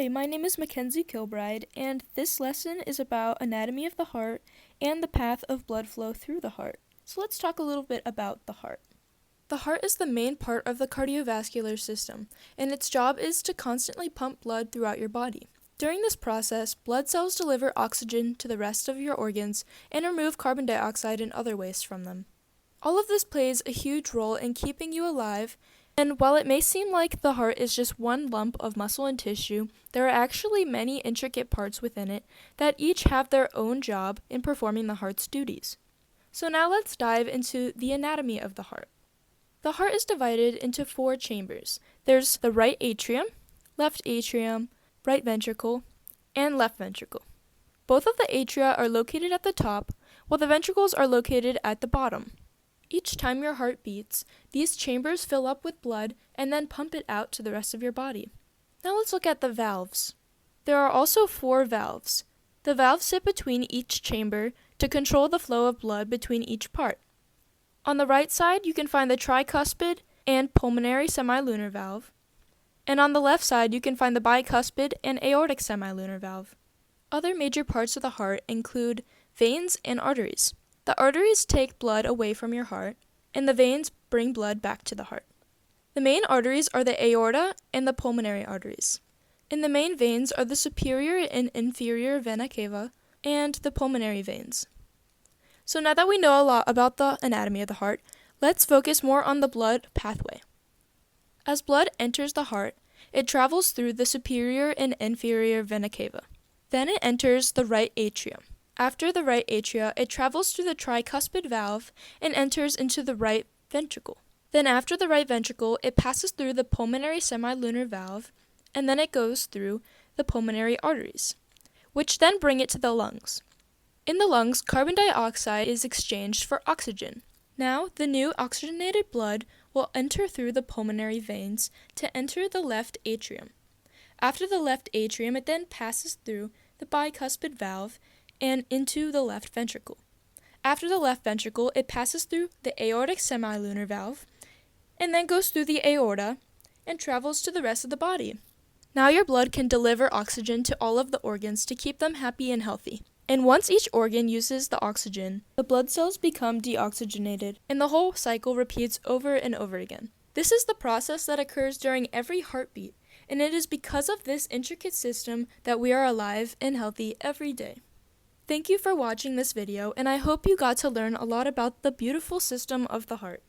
Hi, my name is Mackenzie Kilbride, and this lesson is about anatomy of the heart and the path of blood flow through the heart. So let's talk a little bit about the heart. The heart is the main part of the cardiovascular system, and its job is to constantly pump blood throughout your body. During this process, blood cells deliver oxygen to the rest of your organs and remove carbon dioxide and other waste from them. All of this plays a huge role in keeping you alive, and while it may seem like the heart is just one lump of muscle and tissue, there are actually many intricate parts within it that each have their own job in performing the heart's duties. So now let's dive into the anatomy of the heart. The heart is divided into 4 chambers. There's the right atrium, right ventricle, and left ventricle. Both of the atria are located at the top, while the ventricles are located at the bottom. Each time your heart beats, these chambers fill up with blood and then pump it out to the rest of your body. Now let's look at the valves. There are also 4 valves. The valves sit between each chamber to control the flow of blood between each part. On the right side, you can find the tricuspid and pulmonary semilunar valve. And on the left side, you can find the bicuspid and aortic semilunar valve. Other major parts of the heart include veins and arteries. The arteries take blood away from your heart, and the veins bring blood back to the heart. The main arteries are the aorta and the pulmonary arteries. And the main veins are the superior and inferior vena cava and the pulmonary veins. So now that we know a lot about the anatomy of the heart, let's focus more on the blood pathway. As blood enters the heart, it travels through the superior and inferior vena cava. Then it enters the right atrium. After the right atria, it travels through the tricuspid valve and enters into the right ventricle. Then after the right ventricle, it passes through the pulmonary semilunar valve, and then it goes through the pulmonary arteries, which then bring it to the lungs. In the lungs, carbon dioxide is exchanged for oxygen. Now, the new oxygenated blood will enter through the pulmonary veins to enter the left atrium. After the left atrium, it then passes through the bicuspid valve and into the left ventricle. After the left ventricle, it passes through the aortic semilunar valve and then goes through the aorta and travels to the rest of the body. Now your blood can deliver oxygen to all of the organs to keep them happy and healthy. And once each organ uses the oxygen, the blood cells become deoxygenated, and the whole cycle repeats over and over again. This is the process that occurs during every heartbeat, and it is because of this intricate system that we are alive and healthy every day. Thank you for watching this video, and I hope you got to learn a lot about the beautiful system of the heart.